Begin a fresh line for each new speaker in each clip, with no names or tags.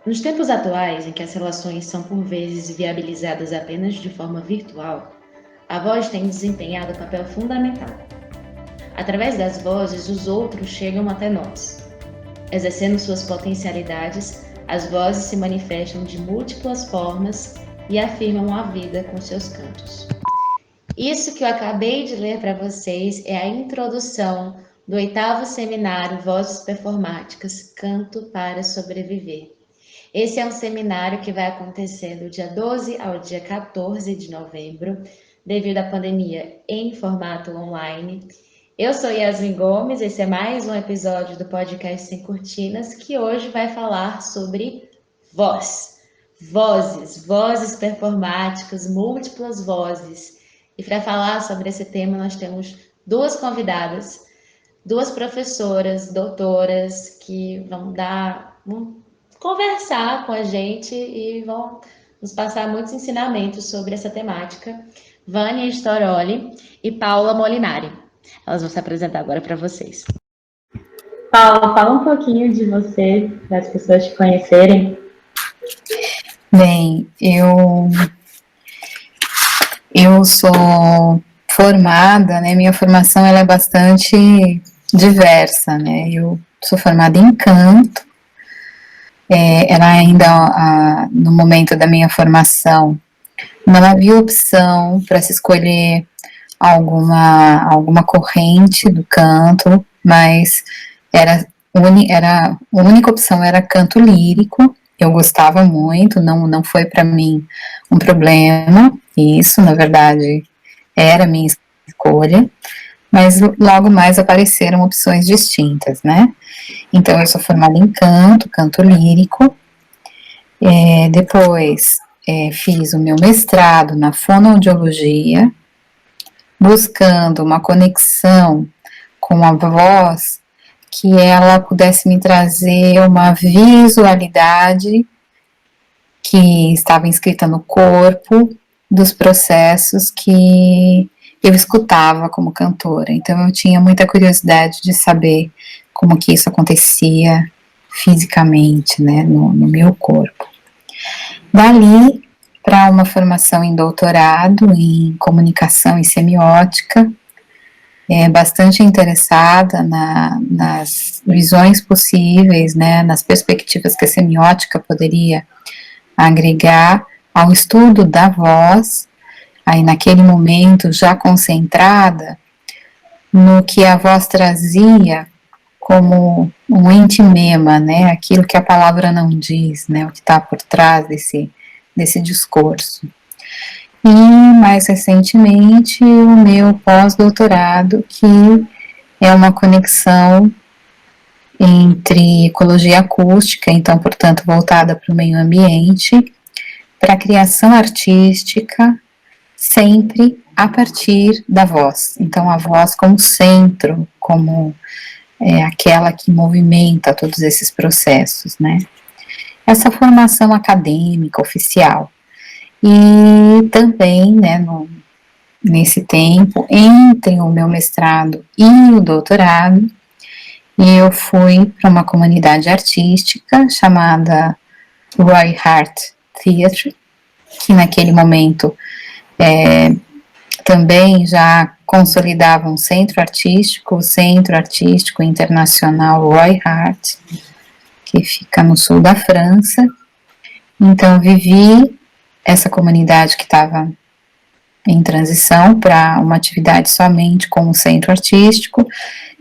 Nos tempos atuais, em que as relações são por vezes viabilizadas apenas de forma virtual, a voz tem desempenhado um papel fundamental. Através das vozes, os outros chegam até nós. Exercendo suas potencialidades, as vozes se manifestam de múltiplas formas e afirmam a vida com seus cantos. Isso que eu acabei de ler para vocês é a introdução do 8º seminário Vozes Performáticas, Canto para Sobreviver. Esse é um seminário que vai acontecer do dia 12 ao dia 14 de novembro, devido à pandemia em formato online. Eu sou Yasmin Gomes, esse é mais um episódio do podcast Sem Cortinas, que hoje vai falar sobre voz. Vozes performáticas, múltiplas vozes. E para falar sobre esse tema, nós temos duas convidadas, duas professoras, doutoras, que vão conversar com a gente e vão nos passar muitos ensinamentos sobre essa temática. Vânia Storoli e Paula Molinari. Elas vão se apresentar agora para vocês.
Paula, fala um pouquinho de você, para as pessoas te conhecerem.
Bem, eu sou formada, né? Minha formação ela é bastante diversa, né? Eu sou formada em canto. Era ainda no momento da minha formação, não havia opção para se escolher alguma corrente do canto, mas a única opção era canto lírico. Eu gostava muito, não foi para mim um problema, isso, na verdade, era a minha escolha, mas logo mais apareceram opções distintas, né? Então, eu sou formada em canto lírico, depois fiz o meu mestrado na fonoaudiologia, buscando uma conexão com a voz, que ela pudesse me trazer uma visualidade que estava inscrita no corpo dos processos que eu escutava como cantora. Então eu tinha muita curiosidade de saber como que isso acontecia fisicamente, né, no meu corpo. Dali para uma formação em doutorado em comunicação e semiótica, bastante interessada nas visões possíveis, né, nas perspectivas que a semiótica poderia agregar ao estudo da voz, aí naquele momento já concentrada no que a voz trazia como um intimema, né, aquilo que a palavra não diz, né, o que está por trás desse discurso. E, mais recentemente, o meu pós-doutorado, que é uma conexão entre ecologia acústica, então, portanto, voltada para o meio ambiente, para a criação artística, sempre a partir da voz. Então, a voz como centro, como aquela que movimenta todos esses processos, né? Essa formação acadêmica, oficial. E também, né, nesse tempo, entre o meu mestrado e o doutorado, eu fui para uma comunidade artística chamada Roy Hart Theatre, que naquele momento também já consolidava um centro artístico, o Centro Artístico Internacional Roy Hart, que fica no sul da França. Então, vivi essa comunidade que estava em transição para uma atividade somente com o centro artístico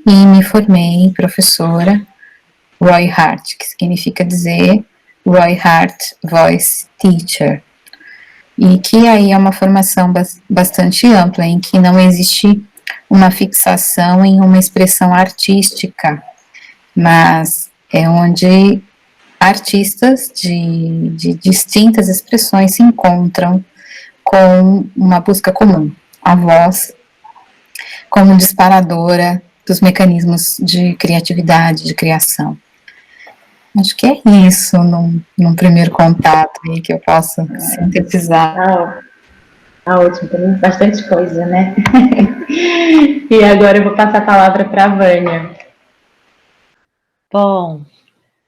e me formei professora Roy Hart, que significa dizer Roy Hart Voice Teacher, e que aí é uma formação bastante ampla, em que não existe uma fixação em uma expressão artística, mas é onde artistas de distintas expressões se encontram com uma busca comum, a voz como disparadora dos mecanismos de criatividade, de criação. Acho que é isso, num primeiro contato aí que eu posso sintetizar.
Ótimo, tem bastante coisa, né? E agora eu vou passar a palavra para a Vânia.
Bom,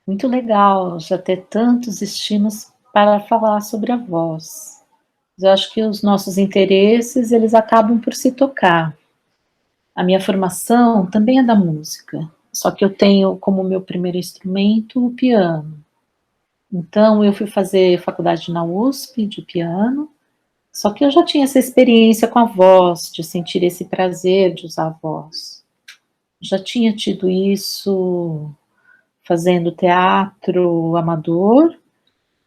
Muito legal já ter tantos estímulos para falar sobre a voz. Eu acho que os nossos interesses, eles acabam por se tocar. A minha formação também é da música, só que eu tenho como meu primeiro instrumento o piano. Então, eu fui fazer faculdade na USP de piano, só que eu já tinha essa experiência com a voz, de sentir esse prazer de usar a voz. Já tinha tido isso fazendo teatro amador,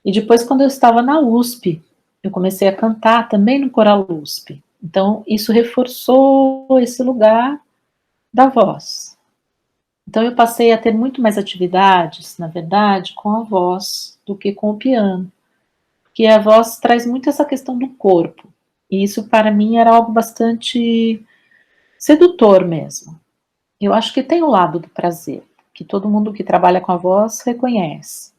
e depois, quando eu estava na USP, eu comecei a cantar também no coral USP. Então, isso reforçou esse lugar da voz. Então, eu passei a ter muito mais atividades, na verdade, com a voz do que com o piano. Porque a voz traz muito essa questão do corpo. E isso, para mim, era algo bastante sedutor mesmo. Eu acho que tem o lado do prazer, que todo mundo que trabalha com a voz reconhece,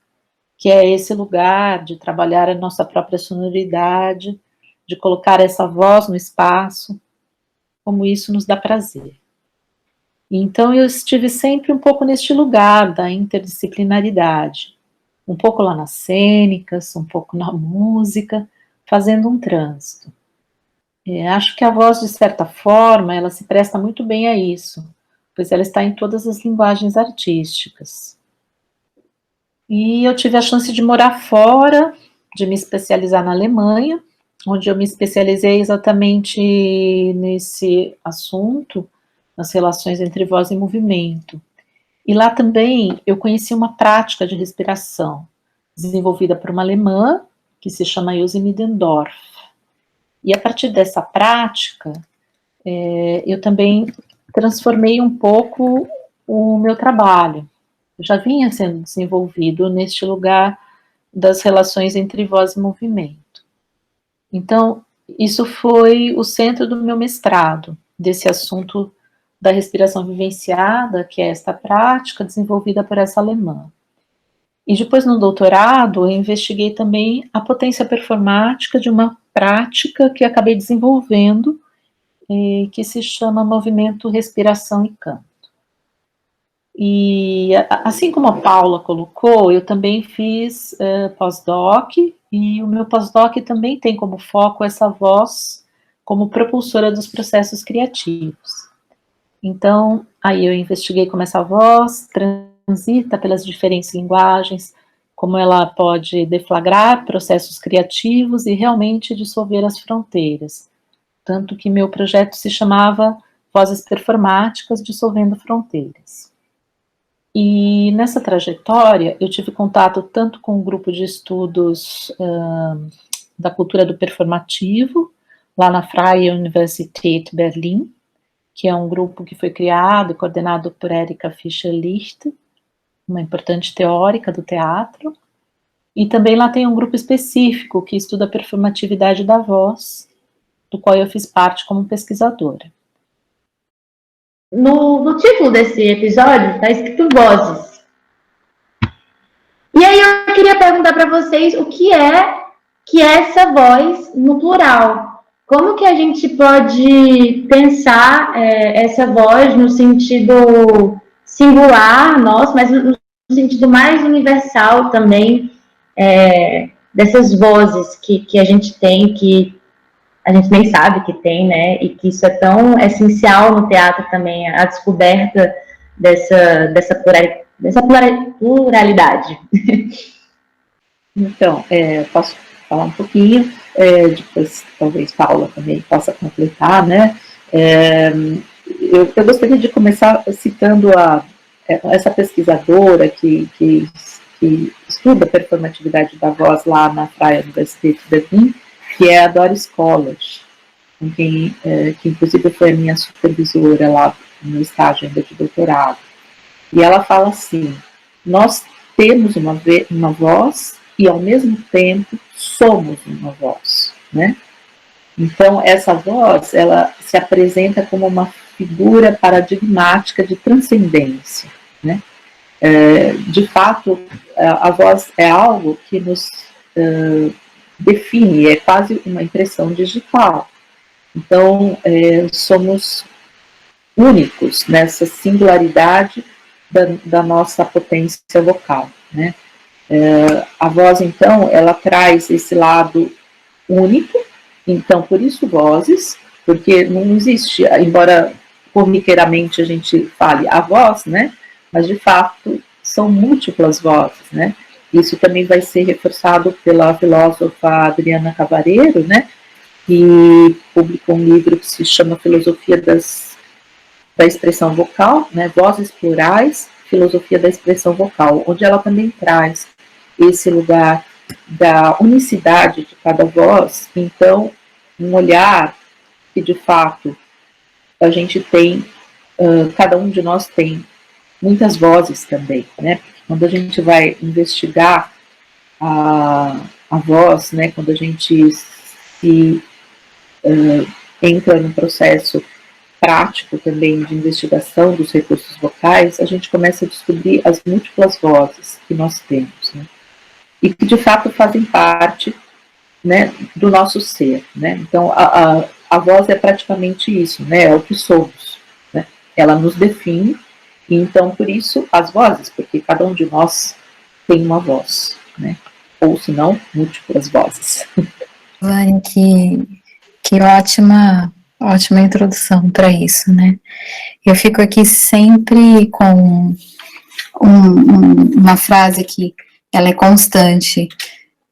que é esse lugar de trabalhar a nossa própria sonoridade, de colocar essa voz no espaço, como isso nos dá prazer. Então eu estive sempre um pouco neste lugar da interdisciplinaridade, um pouco lá nas cênicas, um pouco na música, fazendo um trânsito. Acho que a voz, de certa forma, ela se presta muito bem a isso, pois ela está em todas as linguagens artísticas. E eu tive a chance de morar fora, de me especializar na Alemanha, onde eu me especializei exatamente nesse assunto, nas relações entre voz e movimento. E lá também eu conheci uma prática de respiração, desenvolvida por uma alemã, que se chama Ilse Middendorf. E a partir dessa prática, eu também transformei um pouco o meu trabalho. Eu já vinha sendo desenvolvido neste lugar das relações entre voz e movimento. Então, isso foi o centro do meu mestrado, desse assunto da respiração vivenciada, que é esta prática desenvolvida por essa alemã. E depois, no doutorado, eu investiguei também a potência performática de uma prática que acabei desenvolvendo, que se chama movimento, respiração e canto. E assim como a Paula colocou, eu também fiz pós-doc, e o meu pós-doc também tem como foco essa voz como propulsora dos processos criativos. Então, aí eu investiguei como essa voz transita pelas diferentes linguagens, como ela pode deflagrar processos criativos e realmente dissolver as fronteiras. Tanto que meu projeto se chamava Vozes Performáticas Dissolvendo Fronteiras. E nessa trajetória, eu tive contato tanto com um grupo de estudos da cultura do performativo, lá na Freie Universität Berlin, que é um grupo que foi criado e coordenado por Erika Fischer-Licht, uma importante teórica do teatro, e também lá tem um grupo específico que estuda a performatividade da voz, do qual eu fiz parte como pesquisadora.
No título desse episódio está escrito vozes. E aí eu queria perguntar para vocês o que é essa voz no plural. Como que a gente pode pensar essa voz no sentido singular, nosso, mas no sentido mais universal também, dessas vozes que a gente tem, que a gente nem sabe que tem, né? E que isso é tão essencial no teatro também, a descoberta dessa pluralidade.
Então, posso falar um pouquinho, depois talvez Paula também possa completar, né? Eu gostaria de começar citando essa pesquisadora que estuda a performatividade da voz lá na Freie Universität Berlin, que é a Doris College, que inclusive foi a minha supervisora lá no estágio ainda de doutorado. E ela fala assim: nós temos uma voz e ao mesmo tempo somos uma voz, né? Então essa voz, ela se apresenta como uma figura paradigmática de transcendência, né? De fato, a voz é algo que nos define, é quase uma impressão digital. Então, somos únicos nessa singularidade da nossa potência vocal. né? A voz, então, ela traz esse lado único, então, por isso vozes, porque não existe, embora corriqueiramente a gente fale a voz, né? Mas, de fato, são múltiplas vozes, né? Isso também vai ser reforçado pela filósofa Adriana Cavareiro, né? Que publicou um livro que se chama Filosofia da Expressão Vocal, né? Vozes Plurais, Filosofia da Expressão Vocal, onde ela também traz esse lugar da unicidade de cada voz. Então, um olhar que, de fato, a gente tem, cada um de nós tem muitas vozes também, né? Porque quando a gente vai investigar a voz, né? Quando a gente se entra no processo prático também de investigação dos recursos vocais, a gente começa a descobrir as múltiplas vozes que nós temos, né? E que de fato fazem parte, né, do nosso ser, né? Então a voz é praticamente isso, né? É o que somos, né? Ela nos define, e então por isso as vozes, porque cada um de nós tem uma voz, né? Ou se não, múltiplas vozes.
Vânia, que ótima introdução para isso, né? Eu fico aqui sempre com uma frase que ela é constante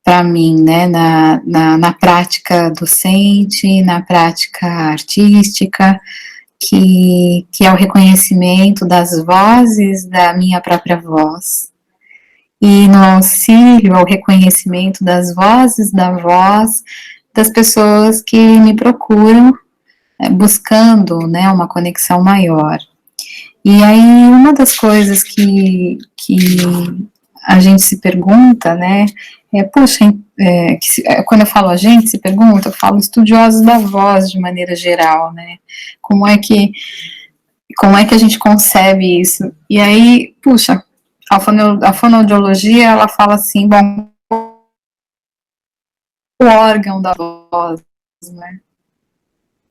para mim, né? Na prática docente, na prática artística, que é o reconhecimento das vozes da minha própria voz. E no auxílio ao reconhecimento das vozes da voz das pessoas que me procuram, buscando, né, uma conexão maior. E aí, uma das coisas que a gente se pergunta, né, poxa, quando eu falo a gente se pergunta, eu falo estudiosos da voz de maneira geral, né, como é que a gente concebe isso? E aí, puxa, a fonoaudiologia, ela fala assim, bom, o órgão da voz, né?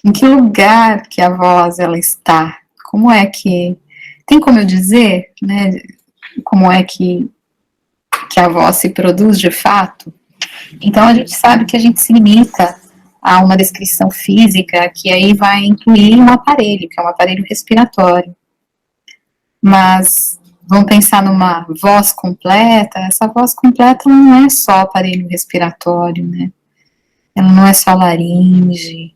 Em que lugar que a voz ela está? Como é que tem como eu dizer, né? Como é que a voz se produz de fato? Então a gente sabe que a gente se limita a uma descrição física que aí vai incluir um aparelho, que é um aparelho respiratório. Mas vamos pensar numa voz completa. Essa voz completa não é só aparelho respiratório, né? Ela não é só laringe.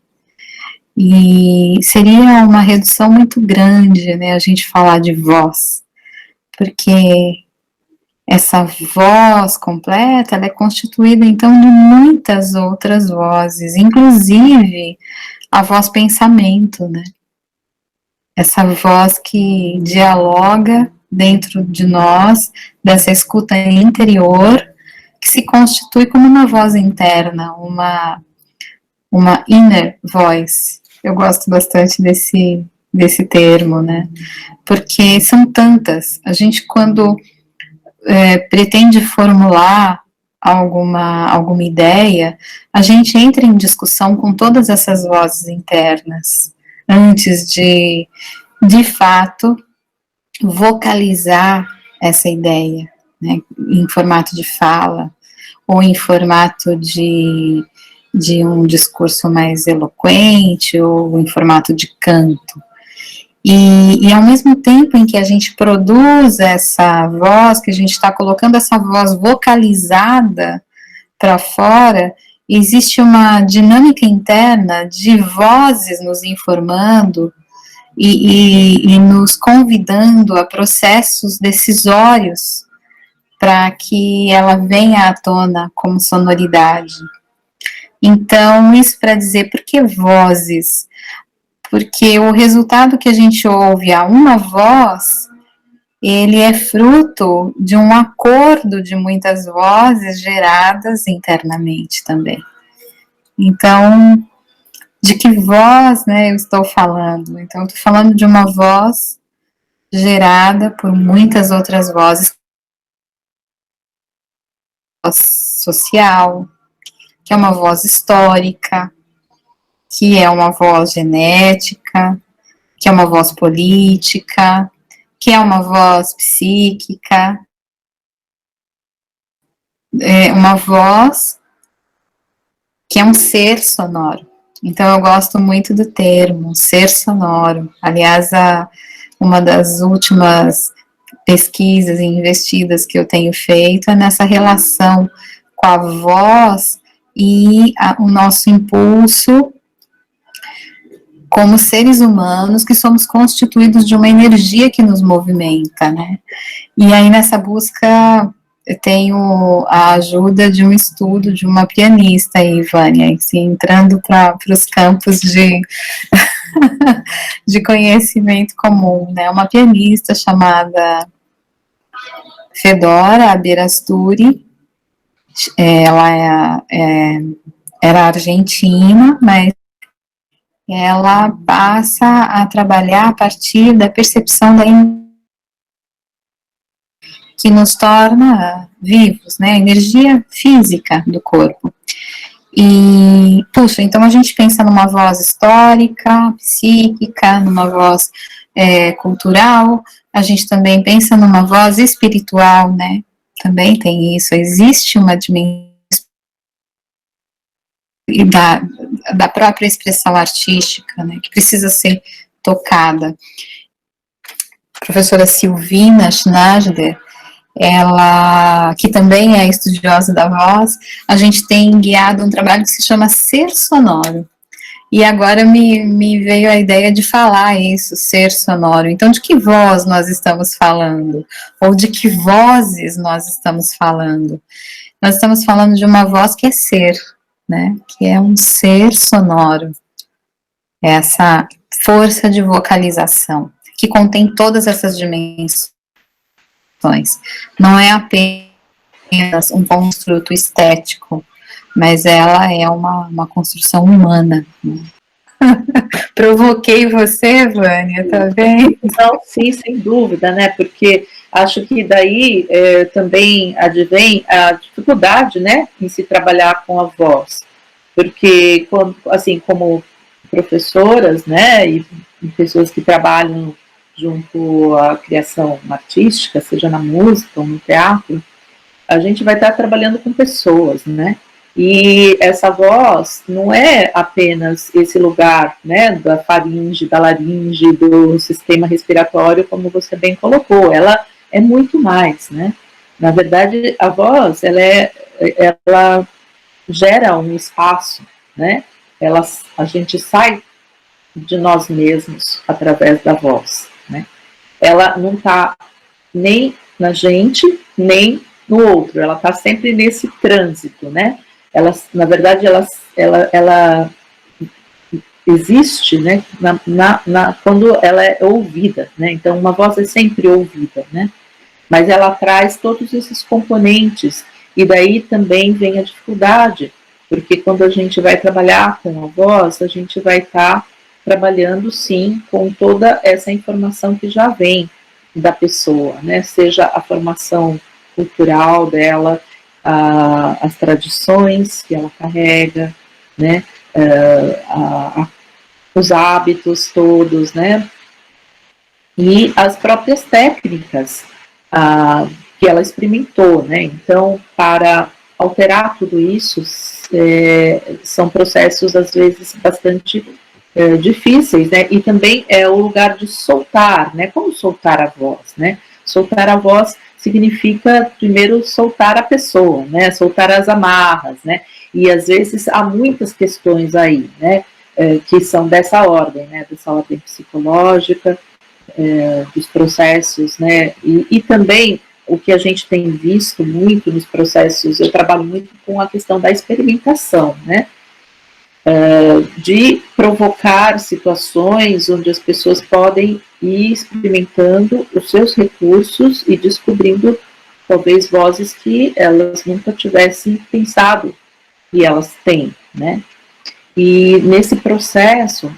E seria uma redução muito grande, né, a gente falar de voz, porque essa voz completa, ela é constituída, então, de muitas outras vozes, inclusive a voz pensamento, né, essa voz que dialoga dentro de nós, dessa escuta interior, que se constitui como uma voz interna, uma inner voice. Eu gosto bastante desse termo, né? Porque são tantas. A gente, quando pretende formular alguma ideia, a gente entra em discussão com todas essas vozes internas, antes de fato, vocalizar essa ideia, né? Em formato de fala, ou em formato de um discurso mais eloquente ou em formato de canto. E ao mesmo tempo em que a gente produz essa voz, que a gente está colocando essa voz vocalizada para fora, existe uma dinâmica interna de vozes nos informando e nos convidando a processos decisórios para que ela venha à tona como sonoridade. Então, isso para dizer, por que vozes? Porque o resultado que a gente ouve a uma voz, ele é fruto de um acordo de muitas vozes geradas internamente também. Então, de que voz, né, eu estou falando? Então, eu estou falando de uma voz gerada por muitas outras vozes, voz social, que é uma voz histórica, que é uma voz genética, que é uma voz política, que é uma voz psíquica, uma voz que é um ser sonoro. Então, eu gosto muito do termo, ser sonoro. Aliás, uma das últimas pesquisas e investidas que eu tenho feito é nessa relação com a voz e o nosso impulso como seres humanos, que somos constituídos de uma energia que nos movimenta, né? E aí, nessa busca, eu tenho a ajuda de um estudo de uma pianista aí, Vânia, assim, entrando para os campos de conhecimento comum, né? Uma pianista chamada Fedora Birasturi. Ela era argentina, mas ela passa a trabalhar a partir da percepção da que nos torna vivos, né, a energia física do corpo. E, puxa, então a gente pensa numa voz histórica, psíquica, numa voz cultural, a gente também pensa numa voz espiritual, né, também tem isso, existe uma dimensão da própria expressão artística, né, que precisa ser tocada. A professora Silvina Schneider, ela, que também é estudiosa da voz, a gente tem guiado um trabalho que se chama Ser Sonoro. E agora me veio a ideia de falar isso, ser sonoro. Então, de que voz nós estamos falando? Ou de que vozes nós estamos falando? Nós estamos falando de uma voz que é ser, né? Que é um ser sonoro. Essa força de vocalização, que contém todas essas dimensões. Não é apenas um construto estético, mas ela é uma construção humana. Provoquei você, Vânia, tá bem?
Não, sim, sem dúvida, né? Porque acho que daí também advém a dificuldade, né, em se trabalhar com a voz. Porque, assim, como professoras, né, e pessoas que trabalham junto à criação artística, seja na música ou no teatro, a gente vai estar trabalhando com pessoas, né? E essa voz não é apenas esse lugar, né, da faringe, da laringe, do sistema respiratório, como você bem colocou, ela é muito mais, né? Na verdade, a voz, ela gera um espaço, né? A gente sai de nós mesmos através da voz, né? Ela não está nem na gente, nem no outro, ela está sempre nesse trânsito, né? Na verdade, ela existe, né, quando ela é ouvida, né? Então, uma voz é sempre ouvida, né? Mas ela traz todos esses componentes, e daí também vem a dificuldade, porque quando a gente vai trabalhar com a voz, a gente vai estar trabalhando, sim, com toda essa informação que já vem da pessoa, né? Seja a formação cultural dela, as tradições que ela carrega, né? Os hábitos todos, né? E as próprias técnicas que ela experimentou, né? Então, para alterar tudo isso, são processos, às vezes, bastante difíceis, né? E também é o lugar de soltar, né? Como soltar a voz, né? Soltar a voz significa, primeiro, soltar a pessoa, né? Soltar as amarras, né? E, às vezes, há muitas questões aí, né? Que são dessa ordem, né? Dessa ordem psicológica, dos processos, né? E também, o que a gente tem visto muito nos processos, eu trabalho muito com a questão da experimentação, né? De provocar situações onde as pessoas podem ir experimentando os seus recursos e descobrindo, talvez, vozes que elas nunca tivessem pensado que elas têm, né? E nesse processo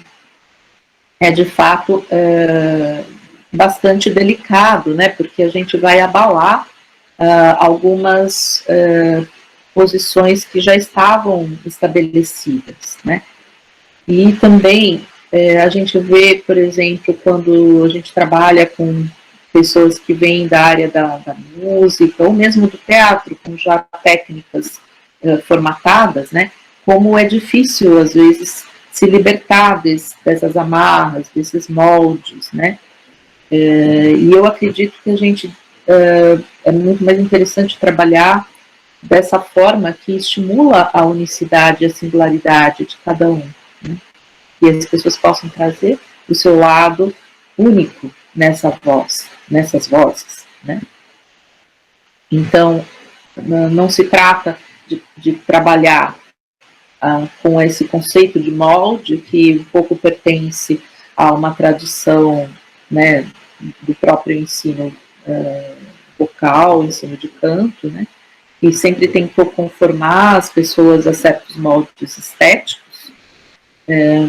é, de fato, bastante delicado, né? Porque a gente vai abalar algumas posições que já estavam estabelecidas, né? E também a gente vê, por exemplo, quando a gente trabalha com pessoas que vêm da área da música, ou mesmo do teatro, com já técnicas formatadas, né, como é difícil, às vezes, se libertar dessas amarras, desses moldes, né, e eu acredito que a gente é muito mais interessante trabalhar dessa forma que estimula a unicidade e a singularidade de cada um, né, e as pessoas possam trazer o seu lado único nessa voz, nessas vozes, né. Então, não se trata de trabalhar com esse conceito de molde que um pouco pertence a uma tradição, né, do próprio ensino vocal, ensino de canto, né, e sempre tentou conformar as pessoas a certos moldes estéticos,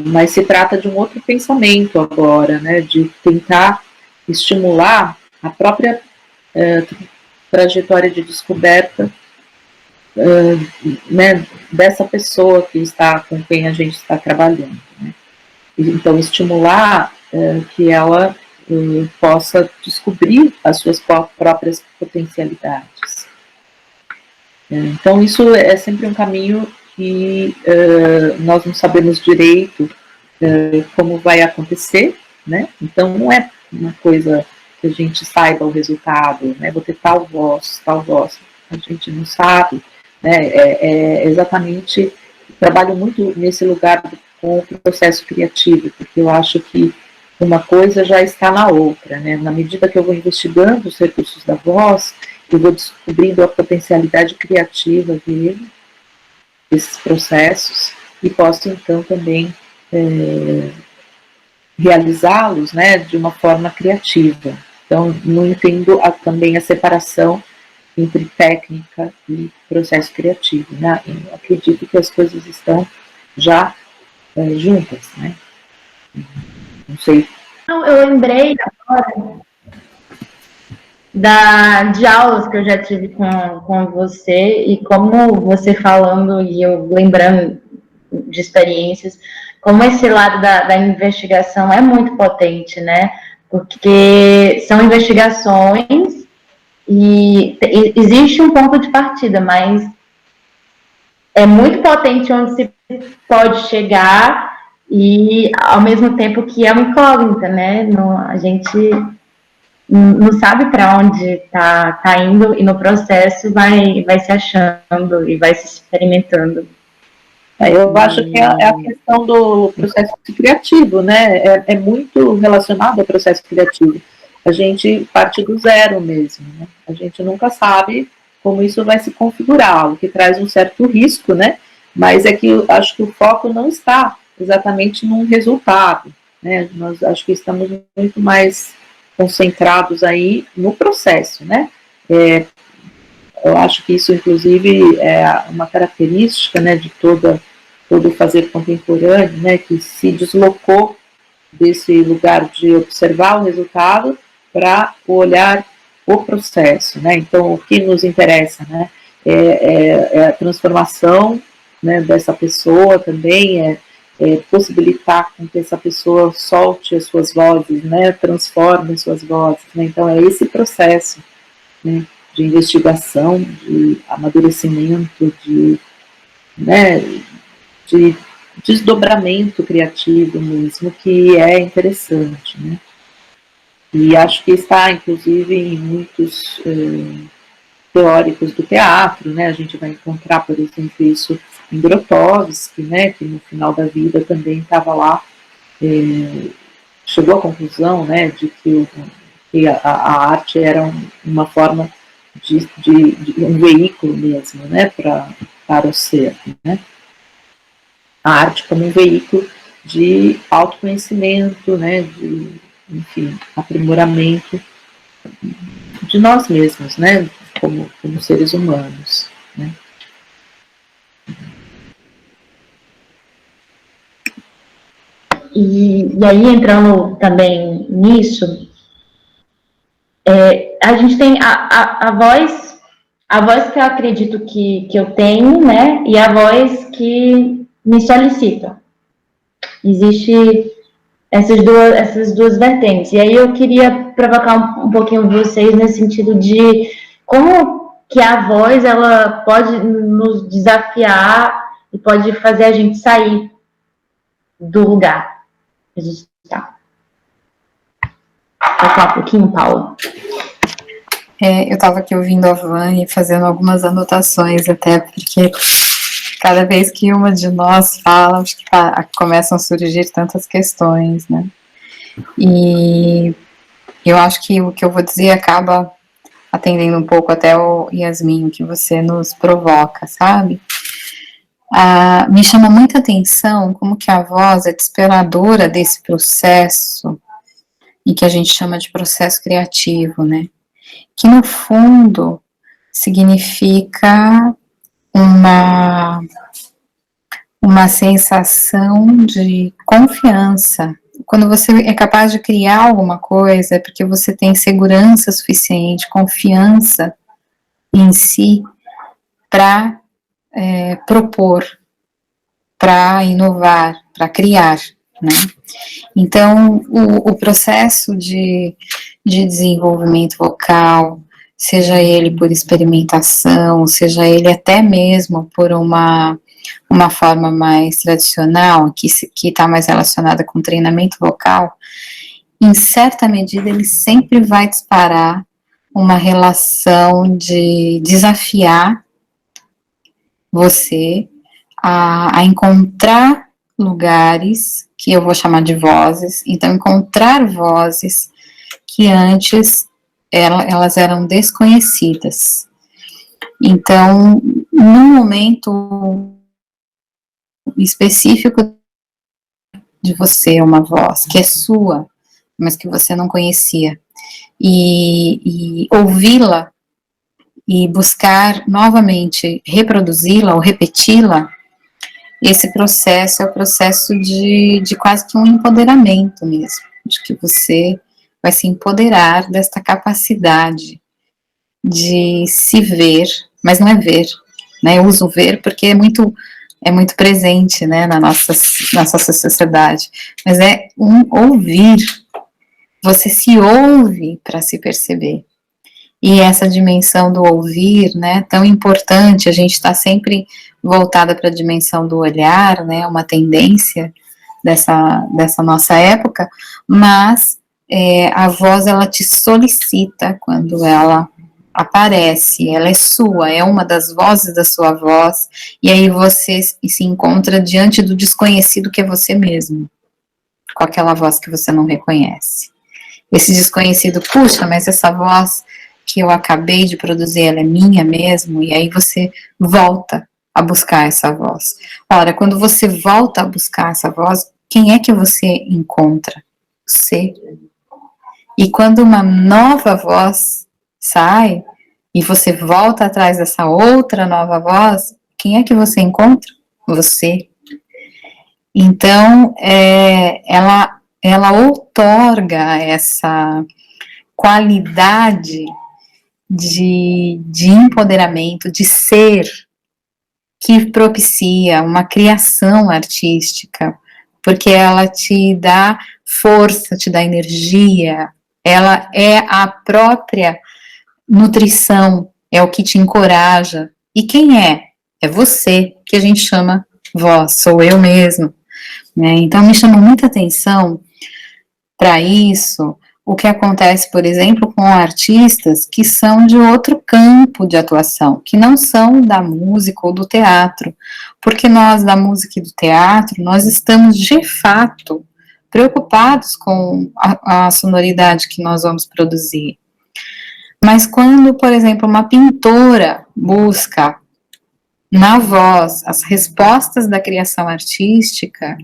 mas se trata de um outro pensamento agora, né, de tentar estimular a própria trajetória de descoberta né, dessa pessoa que está, com quem a gente está trabalhando, né? Então, estimular que ela possa descobrir as suas próprias potencialidades. Então, isso é sempre um caminho que nós não sabemos direito como vai acontecer, né? Então, não é uma coisa que a gente saiba o resultado, né? Vou ter tal voz, a gente não sabe, né? Exatamente, trabalho muito nesse lugar com o processo criativo, porque eu acho que uma coisa já está na outra, né? Na medida que eu vou investigando os recursos da voz, eu vou descobrindo a potencialidade criativa dele, desses processos, e posso então também realizá-los, né, de uma forma criativa. Então, não entendo também a separação entre técnica e processo criativo, né? Eu acredito que as coisas estão já juntas, né? Não sei.
Eu lembrei agora de aulas que eu já tive com você, e como você falando e eu lembrando de experiências, como esse lado da investigação é muito potente, né? Porque são investigações e existe um ponto de partida, mas é muito potente onde se pode chegar e, ao mesmo tempo, que é uma incógnita, né? A gente não sabe para onde está indo, e no processo vai se achando e vai se experimentando.
Eu acho que é a questão do processo criativo, né? É muito relacionado ao processo criativo. A gente parte do zero mesmo, né? A gente nunca sabe como isso vai se configurar, o que traz um certo risco, né? Mas é que eu acho que o foco não está exatamente num resultado, né? Nós acho que estamos muito mais concentrados aí no processo, né? Eu acho que isso, inclusive, é uma característica, né, de todo o fazer contemporâneo, né, que se deslocou desse lugar de observar o resultado para olhar o processo, né? Então, o que nos interessa, né, é a transformação, né, dessa pessoa também, possibilitar com que essa pessoa solte as suas vozes, né, transforme as suas vozes, né? Então, é esse processo, né, de investigação, de amadurecimento, né, de desdobramento criativo mesmo, que é interessante, né? E acho que está, inclusive, em muitos teóricos do teatro, né? A gente vai encontrar, por exemplo, isso em Grotowski, né, que no final da vida também estava lá, chegou à conclusão, né, de que a arte era uma forma de um veículo mesmo, né, para o ser, né? A arte como um veículo de autoconhecimento, né, de, enfim, aprimoramento de nós mesmos, né, como seres humanos, né.
E aí, entrando também nisso, a gente tem a voz que eu acredito que eu tenho, né, e a voz que me solicita. Existe essas duas vertentes. E aí eu queria provocar um pouquinho vocês nesse sentido de como que a voz, ela pode nos desafiar e pode fazer a gente sair do lugar que a gente está. Pode falar um pouquinho, Paulo?
Eu estava aqui ouvindo a Vânia e fazendo algumas anotações, até porque cada vez que uma de nós fala, acho que começam a surgir tantas questões, né? E eu acho que o que eu vou dizer acaba atendendo um pouco até o Yasmin, que você nos provoca, sabe? Me chama muita atenção como que a voz é desesperadora desse processo, e que a gente chama de processo criativo, né? Que no fundo significa uma sensação de confiança. Quando você é capaz de criar alguma coisa, é porque você tem segurança suficiente, confiança em si para propor, para inovar, para criar, né? Então, o processo de desenvolvimento vocal, seja ele por experimentação, seja ele até mesmo por uma forma mais tradicional, que está mais relacionada com treinamento vocal, em certa medida ele sempre vai disparar uma relação de desafiar você a encontrar lugares que eu vou chamar de vozes, então encontrar vozes que antes elas eram desconhecidas. Então, num momento específico de você, uma voz que é sua, mas que você não conhecia, e ouvi-la e buscar novamente reproduzi-la ou repeti-la, esse processo é o processo de quase que um empoderamento mesmo, de que você vai se empoderar desta capacidade de se ver, mas não é ver, né? Eu uso ver porque é muito presente, né, na nossa sociedade, mas é um ouvir, você se ouve para se perceber. E essa dimensão do ouvir, né, tão importante, a gente está sempre voltada para a dimensão do olhar, né, uma tendência dessa nossa época, mas a voz, ela te solicita quando ela aparece, ela é sua, é uma das vozes da sua voz, e aí você se encontra diante do desconhecido que é você mesmo, com aquela voz que você não reconhece. Esse desconhecido, puxa, mas essa voz que eu acabei de produzir, ela é minha mesmo, e aí você volta a buscar essa voz. Ora, quando você volta a buscar essa voz, quem é que você encontra? Você. E quando uma nova voz sai, e você volta atrás dessa outra nova voz, quem é que você encontra? Você. Então, ela outorga essa qualidade de empoderamento, de ser, que propicia uma criação artística, porque ela te dá força, te dá energia, ela é a própria nutrição, é o que te encoraja. E quem é? É você, que a gente chama voz, sou eu mesmo, né? Então me chama muita atenção para isso o que acontece, por exemplo, com artistas que são de outro campo de atuação, que não são da música ou do teatro, porque nós, da música e do teatro, nós estamos, de fato, preocupados com a sonoridade que nós vamos produzir. Mas quando, por exemplo, uma pintora busca na voz as respostas da criação artística,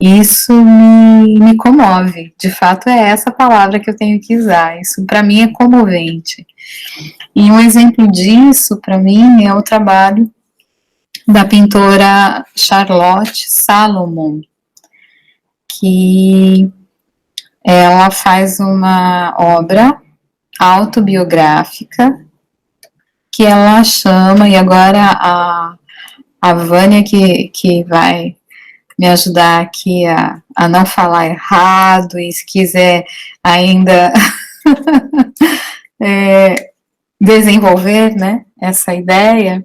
isso me comove. De fato, é essa palavra que eu tenho que usar. Isso, para mim, é comovente. E um exemplo disso, para mim, é o trabalho da pintora Charlotte Salomon, que ela faz uma obra autobiográfica que ela chama, e agora a Vânia que vai me ajudar aqui a não falar errado, e se quiser ainda desenvolver, né, essa ideia,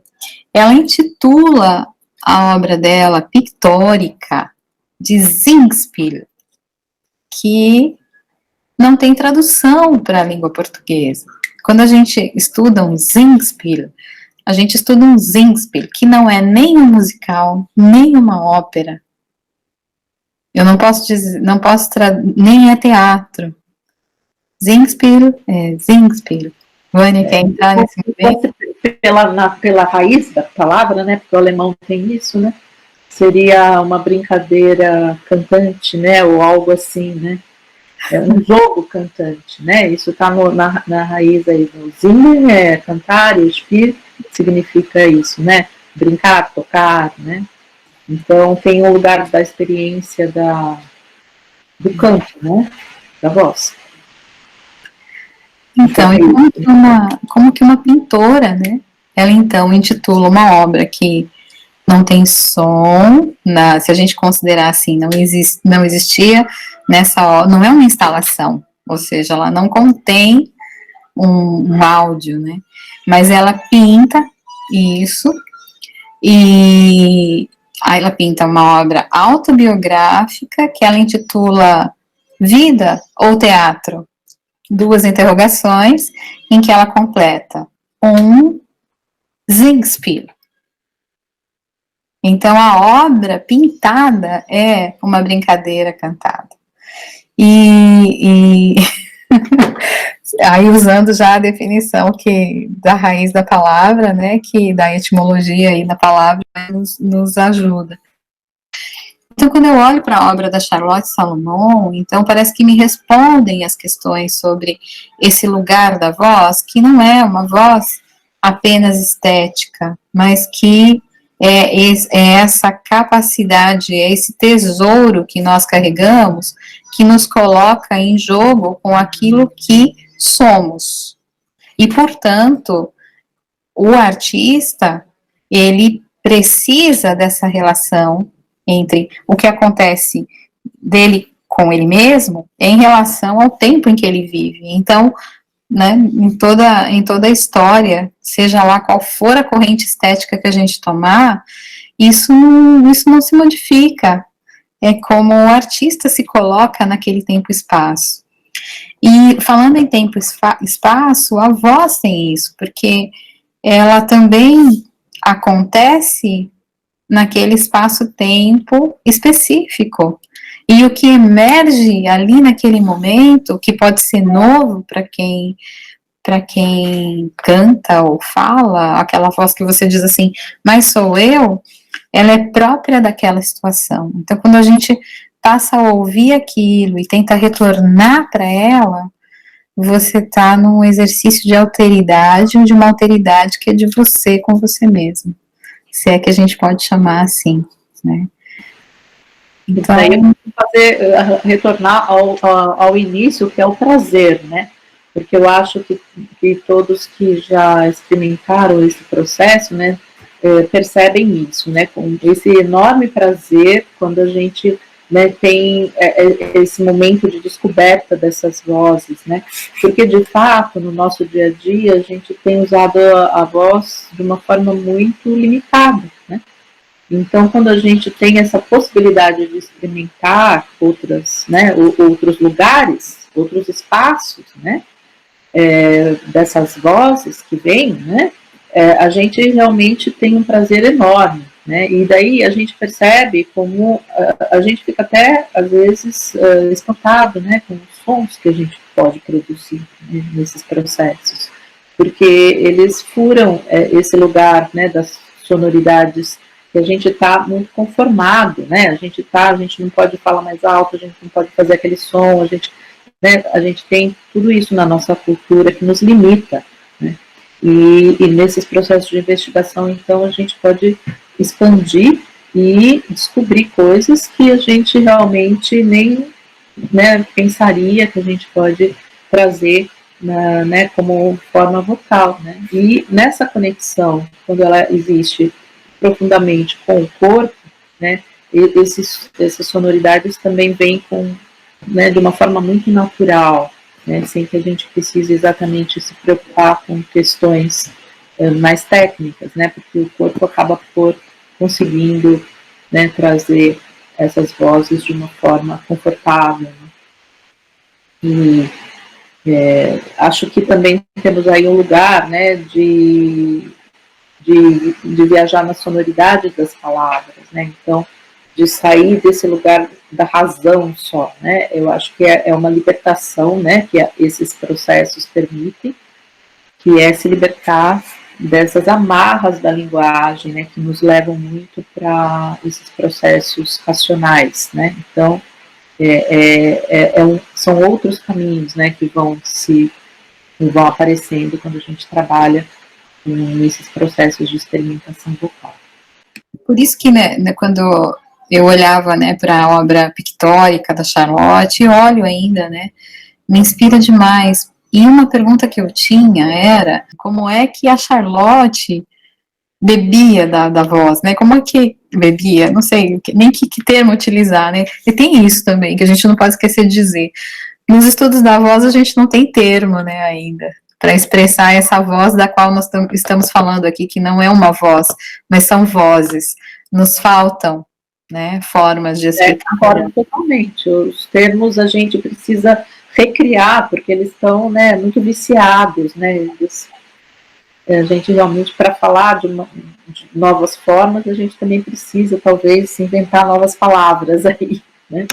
ela intitula a obra dela pictórica de Singspiel, que não tem tradução para a língua portuguesa. Quando a gente estuda um Singspiel, a gente estuda um Singspiel, que não é nem um musical, nem uma ópera. Eu não posso dizer, nem é teatro. Singspiel é Singspiel. Vânia, quer entrar nesse momento?
Pela raiz da palavra, né, porque o alemão tem isso, né, seria uma brincadeira cantante, né, ou algo assim, né, é um jogo cantante, né, isso está na raiz aí do Singen, é cantar, e Spiel significa isso, né, brincar, tocar, né, então tem um lugar da experiência do canto, né, da voz.
Então, e como que uma pintora, né, ela então intitula uma obra que não tem som, se a gente considerar assim, não existia nessa obra, não é uma instalação, ou seja, ela não contém um áudio, né, mas ela pinta isso, e aí ela pinta uma obra autobiográfica que ela intitula Vida ou Teatro? Duas interrogações, em que ela completa um Singspiel. Então, a obra pintada é uma brincadeira cantada. E aí, usando já a definição da raiz da palavra, né, que da etimologia aí da palavra nos ajuda. Então, quando eu olho para a obra da Charlotte Salomon, então parece que me respondem as questões sobre esse lugar da voz, que não é uma voz apenas estética, mas que é essa capacidade, é esse tesouro que nós carregamos, que nos coloca em jogo com aquilo que somos. E, portanto, o artista, ele precisa dessa relação entre o que acontece dele com ele mesmo em relação ao tempo em que ele vive. Então, né, em toda a história, seja lá qual for a corrente estética que a gente tomar, isso não se modifica. É como o artista se coloca naquele tempo e espaço. E falando em tempo e espaço, a voz tem isso, porque ela também acontece naquele espaço-tempo específico. E o que emerge ali naquele momento, que pode ser novo para quem canta ou fala, aquela voz que você diz assim, mas sou eu, ela é própria daquela situação. Então, quando a gente passa a ouvir aquilo e tenta retornar para ela, você está num exercício de alteridade, ou de uma alteridade que é de você com você mesmo. Se é que a gente pode chamar assim, né?
Então, aí eu vou retornar ao início, que é o prazer, né? Porque eu acho que todos que já experimentaram esse processo, né, percebem isso, né? Com esse enorme prazer quando a gente, né, tem esse momento de descoberta dessas vozes, né? Porque, de fato, no nosso dia a dia, a gente tem usado a voz de uma forma muito limitada, né? Então, quando a gente tem essa possibilidade de experimentar outros lugares, outros espaços, né, dessas vozes que vêm, né, a gente realmente tem um prazer enorme, né, e daí a gente percebe como a gente fica até, às vezes, espantado, né, com os sons que a gente pode produzir, né, nesses processos, porque eles furam esse lugar, né, das sonoridades que a gente está muito conformado, né? A gente não pode falar mais alto, a gente não pode fazer aquele som, a gente tem tudo isso na nossa cultura que nos limita, né? E nesses processos de investigação, então, a gente pode expandir e descobrir coisas que a gente realmente nem, né, pensaria que a gente pode trazer né, como forma vocal, né? E nessa conexão, quando ela existe profundamente com o corpo, né, essas sonoridades também vêm com, né, de uma forma muito natural, né, sem que a gente precise exatamente se preocupar com questões mais técnicas, né, porque o corpo acaba conseguindo, né, trazer essas vozes de uma forma confortável. Né? E acho que também temos aí um lugar, né, de viajar na sonoridade das palavras, né, então, de sair desse lugar da razão só, né, eu acho que é uma libertação, né, que esses processos permitem, que é se libertar dessas amarras da linguagem, né, que nos levam muito para esses processos racionais, né, então, são outros caminhos, né, que vão aparecendo quando a gente trabalha nesses processos de experimentação vocal.
Por isso que, né, quando eu olhava, né, para a obra pictórica da Charlotte, e olho ainda, né, me inspira demais. E uma pergunta que eu tinha era, como é que a Charlotte bebia da voz, né, como é que bebia, não sei nem que termo utilizar, né, e tem isso também, que a gente não pode esquecer de dizer, nos estudos da voz a gente não tem termo, né, ainda, para expressar essa voz da qual nós estamos falando aqui, que não é uma voz, mas são vozes, nos faltam, né, formas de explicar.
Concordo totalmente, os termos a gente precisa recriar, porque eles estão, né, muito viciados, né, a gente realmente, para falar de novas formas, a gente também precisa, talvez, inventar novas palavras aí, né.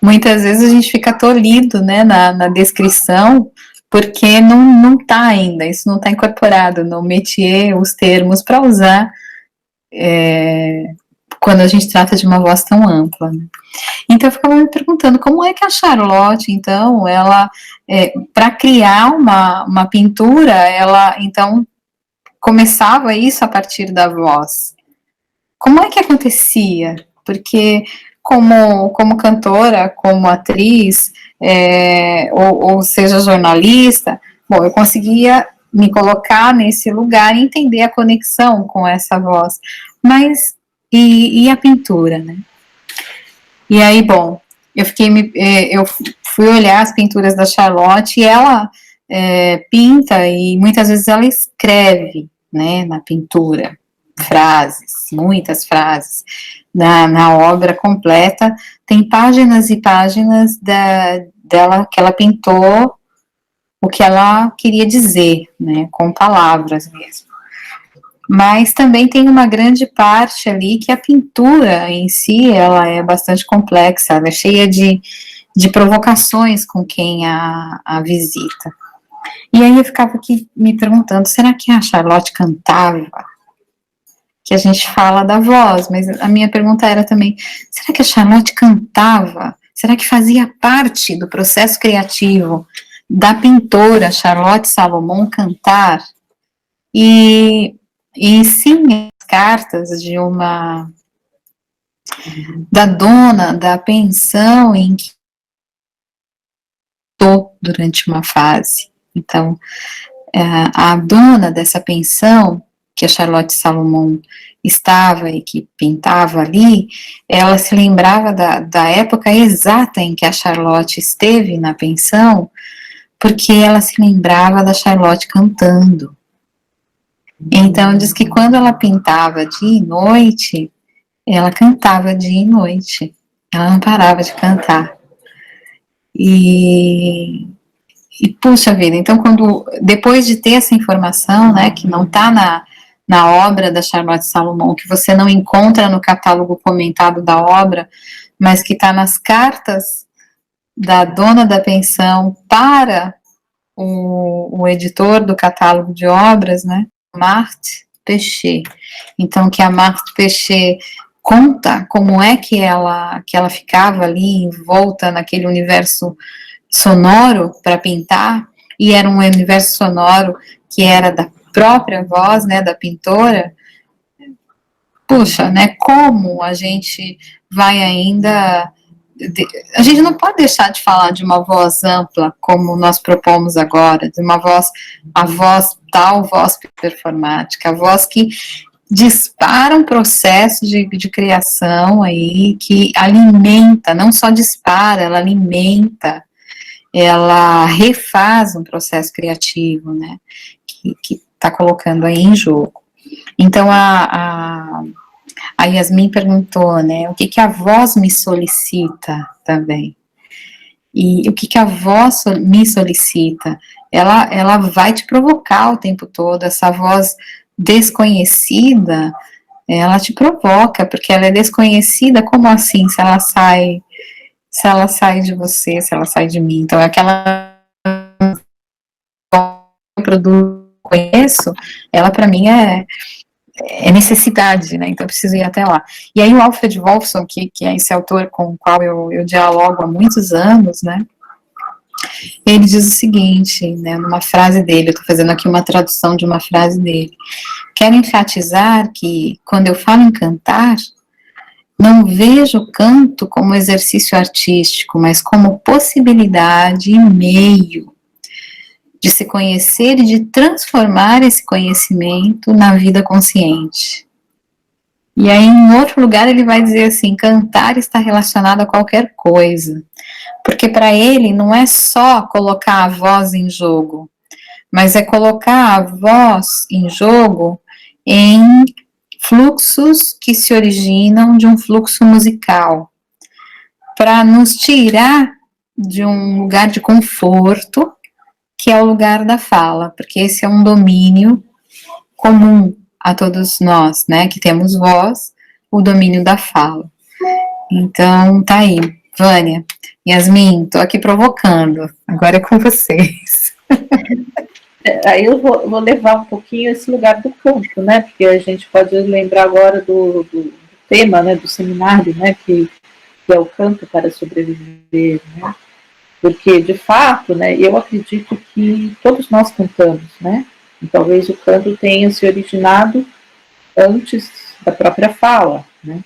Muitas vezes a gente fica tolhido, né, na descrição, porque não está ainda, isso não está incorporado no métier, os termos para usar quando a gente trata de uma voz tão ampla. Né? Então eu ficava me perguntando como é que a Charlotte, então, ela, para criar uma pintura, ela, então, começava isso a partir da voz. Como é que acontecia? Porque como cantora, como atriz, ou seja, jornalista, bom, eu conseguia me colocar nesse lugar e entender a conexão com essa voz. Mas, e a pintura, né? E aí, bom, eu fui olhar as pinturas da Charlotte e ela pinta e muitas vezes ela escreve, né, na pintura, frases, muitas frases. Na obra completa, tem páginas e páginas dela que ela pintou o que ela queria dizer, né, com palavras mesmo. Mas também tem uma grande parte ali que a pintura em si, ela é bastante complexa, ela é cheia de provocações com quem a visita. E aí eu ficava aqui me perguntando, será que a Charlotte cantava? Que a gente fala da voz, mas a minha pergunta era também, será que a Charlotte cantava? Será que fazia parte do processo criativo da pintora Charlotte Salomon cantar? E sim, as cartas da dona da pensão em que estou durante uma fase. Então, a dona dessa pensão, que a Charlotte Salomon estava e que pintava ali, ela se lembrava da época exata em que a Charlotte esteve na pensão, porque ela se lembrava da Charlotte cantando. Então, diz que quando ela pintava dia e noite, ela cantava dia e noite. Ela não parava de cantar. E puxa vida, então depois de ter essa informação, né, que não está na obra da Charlotte Salomon, que você não encontra no catálogo comentado da obra, mas que está nas cartas da dona da pensão para o editor do catálogo de obras, né, Marthe Péché. Então, que a Marthe Péché conta como é que ela ficava ali envolta naquele universo sonoro para pintar, e era um universo sonoro que era da própria voz, né, da pintora. Puxa, né, como a gente vai ainda... A gente não pode deixar de falar de uma voz ampla, como nós propomos agora, de uma voz, a voz tal, voz performática, a voz que dispara um processo de criação aí que alimenta, não só dispara, ela alimenta, ela refaz um processo criativo, né, que está colocando aí em jogo. Então, a Yasmin perguntou, né, o que a voz me solicita também. E o que a voz me solicita? Ela vai te provocar o tempo todo, essa voz desconhecida, ela te provoca, porque ela é desconhecida, como assim, se ela sai de você, se ela sai de mim? Então, aquela que eu conheço, ela para mim é necessidade, né, então eu preciso ir até lá. E aí o Alfred Wolfson, que é esse autor com o qual eu dialogo há muitos anos, né, ele diz o seguinte, né, numa frase dele, eu estou fazendo aqui uma tradução de uma frase dele: quero enfatizar que, quando eu falo em cantar, não vejo o canto como exercício artístico, mas como possibilidade e meio de se conhecer e de transformar esse conhecimento na vida consciente. E aí, em outro lugar, ele vai dizer assim: cantar está relacionado a qualquer coisa. Porque para ele não é só colocar a voz em jogo, mas é colocar a voz em jogo em fluxos que se originam de um fluxo musical, para nos tirar de um lugar de conforto, que é o lugar da fala, porque esse é um domínio comum a todos nós, né, que temos voz, o domínio da fala. Então, tá aí, Vânia, Yasmin, tô aqui provocando, agora é com vocês.
Aí eu vou levar um pouquinho esse lugar do canto, né, porque a gente pode lembrar agora do tema, né, do seminário, né, que é o canto para sobreviver, né, porque, de fato, né, eu acredito que todos nós cantamos, né, e talvez o canto tenha se originado antes da própria fala, né,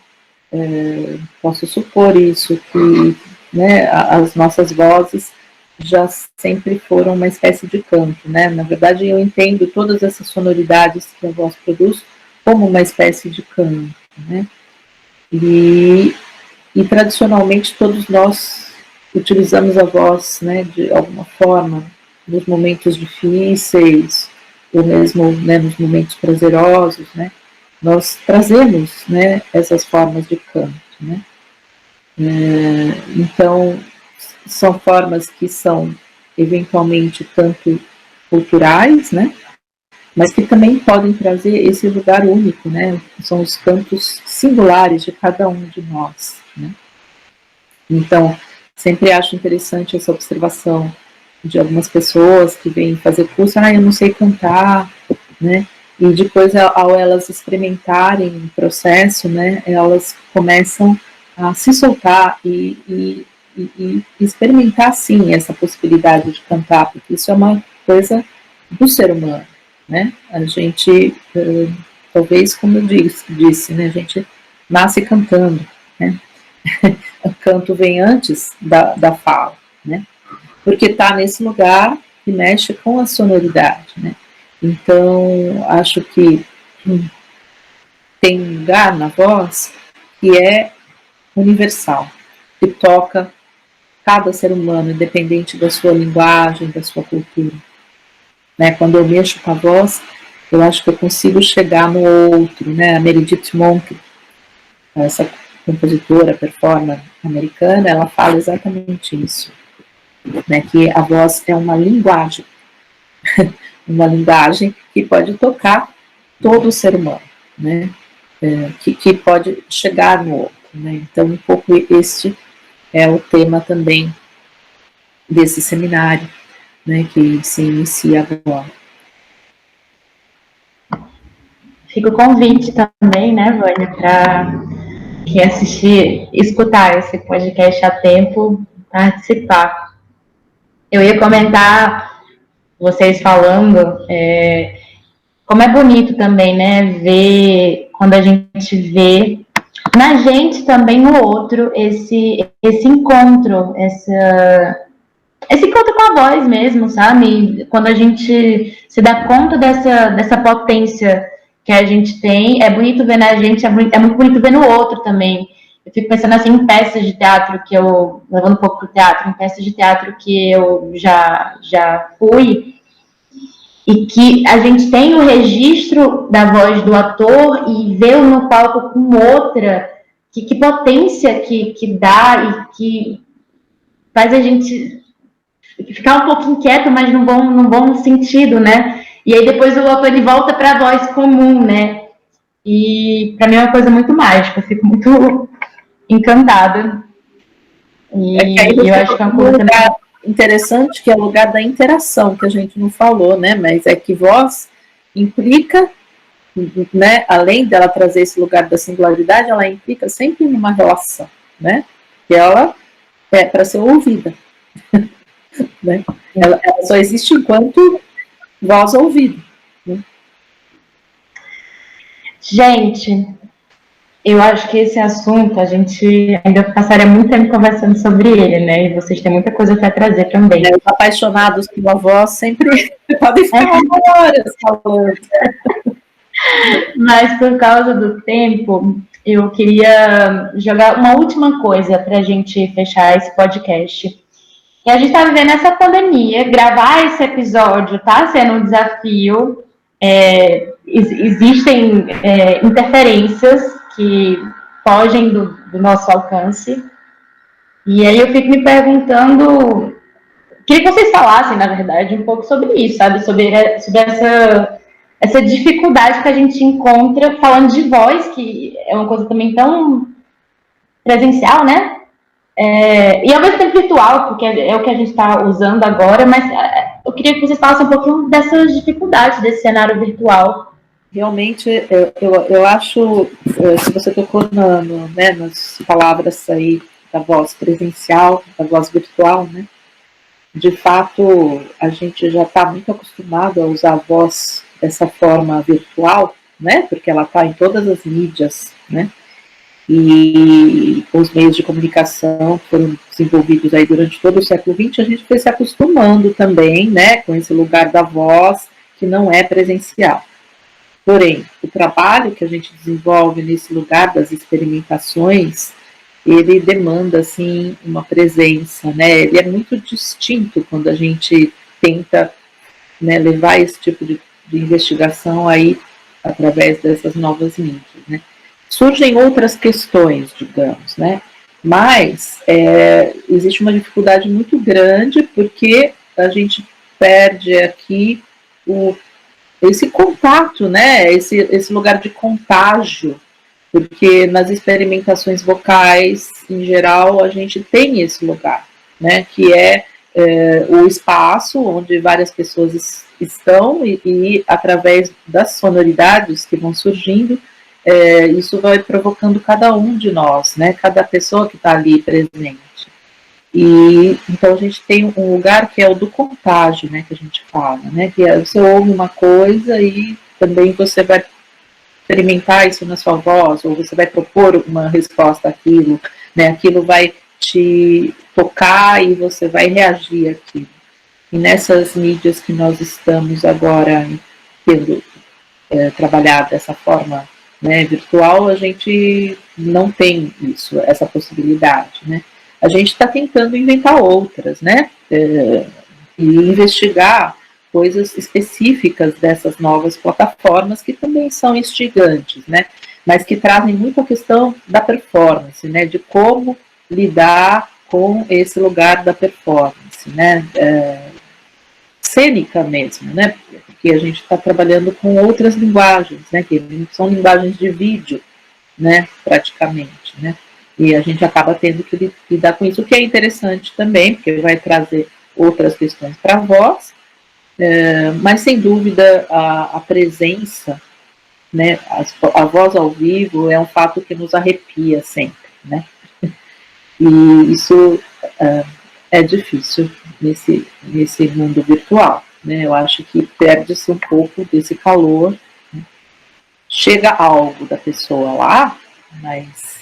posso supor isso, que, né, as nossas vozes já sempre foram uma espécie de canto, né, na verdade eu entendo todas essas sonoridades que a voz produz como uma espécie de canto, né, e tradicionalmente todos nós utilizamos a voz, né, de alguma forma, nos momentos difíceis, ou mesmo, né, nos momentos prazerosos, né, nós trazemos, né, essas formas de canto, né. Então, são formas que são, eventualmente, tanto culturais, né, mas que também podem trazer esse lugar único, né, são os cantos singulares de cada um de nós, né. Então, sempre acho interessante essa observação de algumas pessoas que vêm fazer curso, eu não sei cantar, né, e depois, ao elas experimentarem o processo, né, elas começam a se soltar e experimentar, sim, essa possibilidade de cantar, porque isso é uma coisa do ser humano, né, a gente, talvez, como eu disse, né, a gente nasce cantando, né, o canto vem antes da fala, né, porque está nesse lugar que mexe com a sonoridade, né. Então, acho que tem um lugar na voz que é universal, que toca cada ser humano, independente da sua linguagem, da sua cultura, né. Quando eu mexo com a voz, eu acho que eu consigo chegar no outro, né. A Meredith Monk, essa compositora, performer americana, ela fala exatamente isso, né, que a voz é uma linguagem, uma linguagem que pode tocar todo o ser humano, né, que pode chegar no outro, né. Então, um pouco este é o tema também desse seminário, né, que se inicia agora.
Fica o convite também, né, Vânia, para quem assistir, escutar esse podcast a tempo, participar. Eu ia comentar, vocês falando, como é bonito também, né, ver, quando a gente vê na gente também no outro, esse encontro, esse encontro com a voz mesmo, sabe? Quando a gente se dá conta dessa potência que a gente tem. É bonito ver na gente, é muito bonito ver no outro também. Eu fico pensando assim em peças de teatro que eu, levando um pouco pro teatro, em peças de teatro que eu já fui, e que a gente tem o registro da voz do ator e vê-o no palco com outra, que potência que dá e que faz a gente ficar um pouco inquieto, mas num bom sentido, né? E aí depois o ator ele volta para a voz comum, né? E para mim é uma coisa muito mágica, eu fico muito encantada. E eu acho que é uma coisa também
interessante, que é o lugar da interação, que a gente não falou, né? Mas é que voz implica, né? Além dela trazer esse lugar da singularidade, ela implica sempre numa relação, né? E ela é para ser ouvida, né? Ela só existe enquanto voz ouvida. Né?
Gente, eu acho que esse assunto a gente ainda passaria muito tempo conversando sobre ele, né? E vocês têm muita coisa para trazer também.
Os apaixonados pela voz sempre podem ficar horas falando.
Mas por causa do tempo, eu queria jogar uma última coisa para a gente fechar esse podcast. E a gente está vivendo essa pandemia, gravar esse episódio está sendo um desafio. Existem interferências que fogem do nosso alcance. E aí eu fico me perguntando, queria que vocês falassem, na verdade, um pouco sobre isso, sabe? Sobre essa dificuldade que a gente encontra falando de voz, que é uma coisa também tão presencial, né? E ao mesmo tempo virtual, porque é o que a gente está usando agora, mas eu queria que vocês falassem um pouquinho dessas dificuldades desse cenário virtual.
Realmente, eu acho, se você tocou nas palavras aí da voz presencial, da voz virtual, né? De fato, a gente já está muito acostumado a usar a voz dessa forma virtual, né? Porque ela está em todas as mídias, né? E os meios de comunicação foram desenvolvidos aí durante todo o século XX, a gente foi se acostumando também, né? Com esse lugar da voz que não é presencial. Porém, o trabalho que a gente desenvolve nesse lugar das experimentações, ele demanda, assim, uma presença, né? Ele é muito distinto quando a gente tenta, né, levar esse tipo de investigação aí através dessas novas mídias, né? Surgem outras questões, digamos, né? Mas existe uma dificuldade muito grande porque a gente perde aqui esse contato, né? Esse lugar de contágio, porque nas experimentações vocais, em geral, a gente tem esse lugar, né? Que é o espaço onde várias pessoas estão e através das sonoridades que vão surgindo, isso vai provocando cada um de nós, né? Cada pessoa que está ali presente. E então a gente tem um lugar que é o do contágio, né? Que a gente fala, né? Que você ouve uma coisa e também você vai experimentar isso na sua voz, ou você vai propor uma resposta àquilo, né? Aquilo vai te tocar e você vai reagir àquilo. E nessas mídias que nós estamos agora tendo trabalhado dessa forma, né, virtual, a gente não tem isso, essa possibilidade, né? A gente está tentando inventar outras, né? E investigar coisas específicas dessas novas plataformas que também são instigantes, né? Mas que trazem muito a questão da performance, né? De como lidar com esse lugar da performance, né? Cênica mesmo, né? Porque a gente está trabalhando com outras linguagens, né? Que são linguagens de vídeo, né? Praticamente, né? E a gente acaba tendo que lidar com isso, o que é interessante também, porque vai trazer outras questões para a voz, mas sem dúvida a presença, né? A voz ao vivo é um fato que nos arrepia sempre, né? E isso é difícil nesse mundo virtual, né? Eu acho que perde-se um pouco desse calor, né? Chega algo da pessoa lá, mas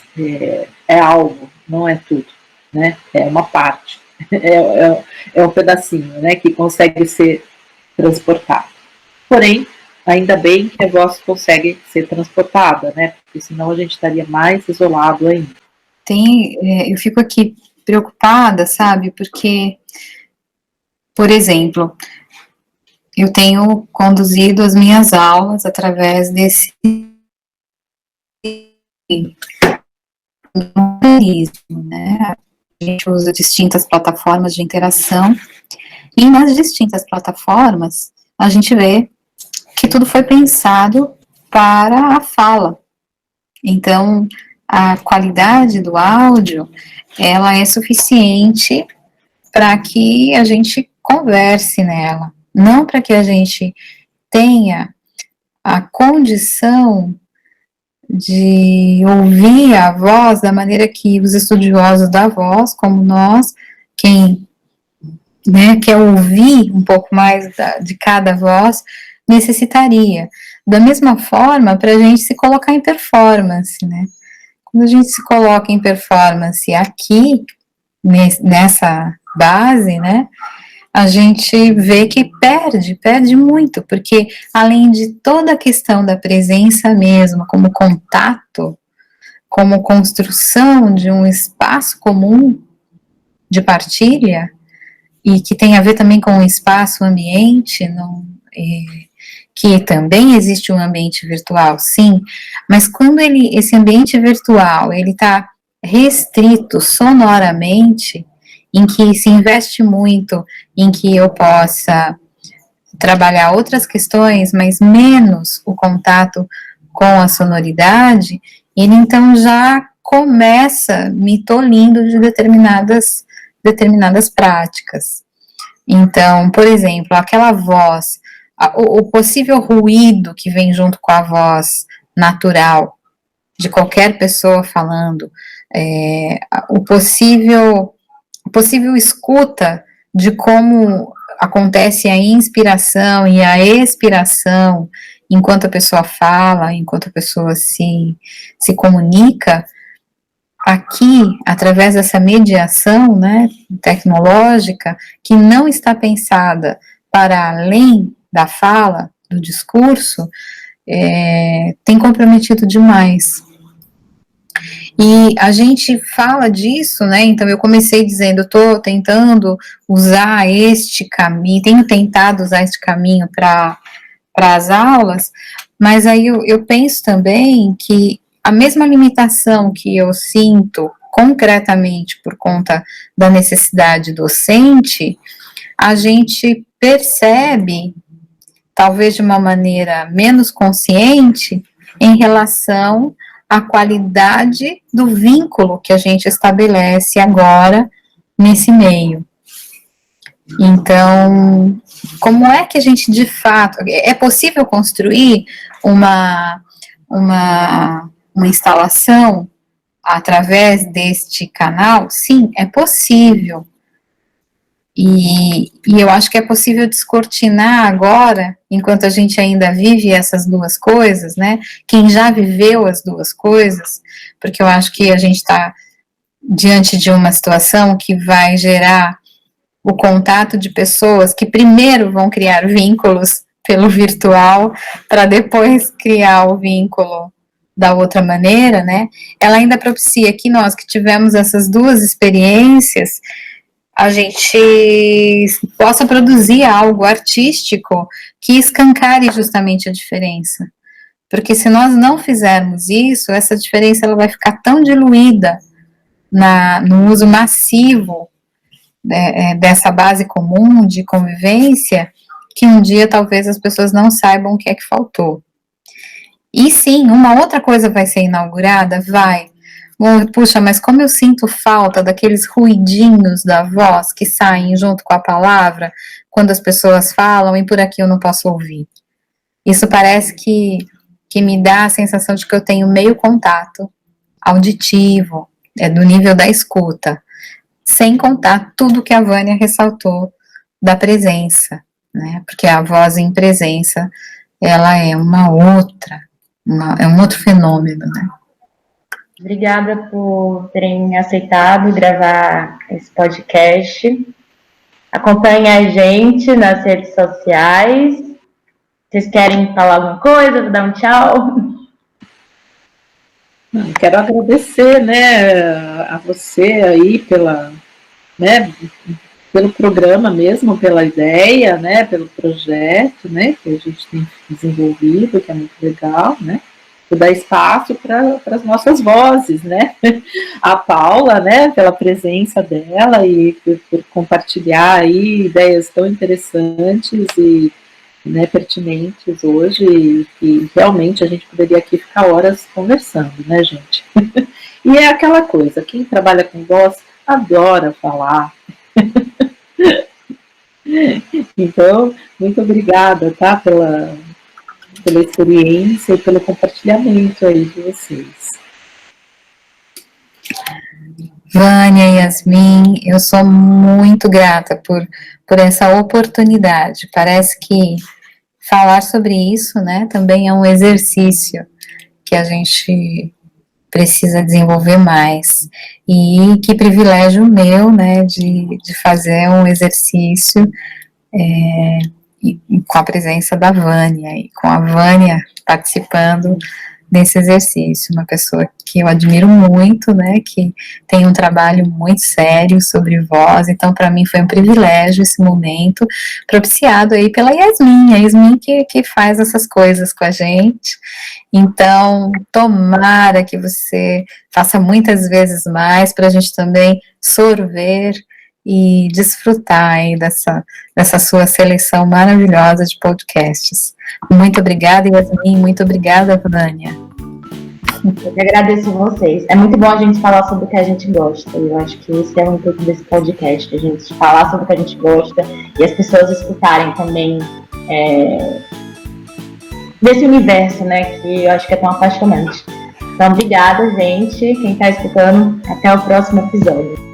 é algo, não é tudo, né? É uma parte, é um pedacinho, né? Que consegue ser transportado. Porém, Ainda bem que a voz consegue ser transportada, né? Porque senão a gente estaria mais isolado ainda.
Eu fico aqui preocupada, sabe? Porque, por exemplo, eu tenho conduzido as minhas aulas através desse mecanismo, né? A gente usa distintas plataformas de interação e nas distintas plataformas a gente vê que tudo foi pensado para a fala. Então, a qualidade do áudio, ela é suficiente para que a gente converse nela, não para que a gente tenha a condição de ouvir a voz da maneira que os estudiosos da voz, como nós, quem quer ouvir um pouco mais de cada voz, necessitaria. Da mesma forma, para a gente se colocar em performance, né? Quando a gente se coloca em performance aqui, nessa base, né? A gente vê que perde muito, porque além de toda a questão da presença mesmo, como contato, como construção de um espaço comum de partilha, e que tem a ver também com o espaço, o ambiente, que também existe um ambiente virtual, sim, mas quando esse ambiente virtual, ele está restrito sonoramente, em que se investe muito em que eu possa trabalhar outras questões, mas menos o contato com a sonoridade, ele então já começa me tolhindo de determinadas práticas. Então, por exemplo, aquela voz, o possível ruído que vem junto com a voz natural de qualquer pessoa falando, o possível escuta de como acontece a inspiração e a expiração enquanto a pessoa fala, enquanto a pessoa se comunica, aqui, através dessa mediação, né, tecnológica, que não está pensada para além da fala, do discurso, tem comprometido demais. E a gente fala disso, né? Então eu comecei dizendo, estou tentando usar este caminho, tenho tentado usar este caminho para as aulas, mas aí eu penso também que a mesma limitação que eu sinto concretamente por conta da necessidade docente, a gente percebe, talvez de uma maneira menos consciente, em relação a qualidade do vínculo que a gente estabelece agora nesse meio. Então, como é que a gente de fato, é possível construir uma instalação através deste canal? Sim, é possível. E eu acho que é possível descortinar agora, enquanto a gente ainda vive essas duas coisas, né? Quem já viveu as duas coisas, porque eu acho que a gente está diante de uma situação que vai gerar o contato de pessoas que primeiro vão criar vínculos pelo virtual, para depois criar o vínculo da outra maneira, né? Ela ainda propicia que nós que tivemos essas duas experiências, a gente possa produzir algo artístico que escancare justamente a diferença. Porque se nós não fizermos isso, essa diferença ela vai ficar tão diluída no uso massivo dessa base comum de convivência, que um dia talvez as pessoas não saibam o que é que faltou. E sim, uma outra coisa vai ser inaugurada? Vai. Puxa, mas como eu sinto falta daqueles ruidinhos da voz que saem junto com a palavra, quando as pessoas falam e por aqui eu não posso ouvir. Isso parece que me dá a sensação de que eu tenho meio contato auditivo, do nível da escuta, sem contar tudo que a Vânia ressaltou da presença, né? Porque a voz em presença, ela é é um outro fenômeno, né?
Obrigada por terem aceitado gravar esse podcast. Acompanhe a gente nas redes sociais Vocês querem falar alguma coisa? Dar um tchau?
Quero agradecer, né, a você aí pelo programa mesmo, pela ideia, né, pelo projeto, né, que a gente tem desenvolvido, que é muito legal, né, por dar espaço para as nossas vozes, né, a Paula, né, pela presença dela e por compartilhar aí ideias tão interessantes e, né, pertinentes hoje, e realmente a gente poderia aqui ficar horas conversando, né, gente? E é aquela coisa, quem trabalha com voz adora falar. Então, muito obrigada, tá, pela experiência e pelo compartilhamento aí de vocês.
Vânia e Yasmin, eu sou muito grata por essa oportunidade. Parece que falar sobre isso, né, também é um exercício que a gente precisa desenvolver mais. E que privilégio meu, né, de fazer um exercício com a presença da Vânia, e com a Vânia participando desse exercício, uma pessoa que eu admiro muito, né, que tem um trabalho muito sério sobre voz, então para mim foi um privilégio esse momento, propiciado aí pela Yasmin, a Yasmin que faz essas coisas com a gente, então tomara que você faça muitas vezes mais, para a gente também sorver e desfrutar aí dessa sua seleção maravilhosa de podcasts. Muito obrigada, Yasmin, muito obrigada, Vânia.
Eu que agradeço vocês. É muito bom a gente falar sobre o que a gente gosta. Eu acho que esse é o intuito desse podcast, a gente falar sobre o que a gente gosta e as pessoas escutarem também desse universo, né, que eu acho que é tão apaixonante. Então, obrigada, gente. Quem está escutando, até o próximo episódio.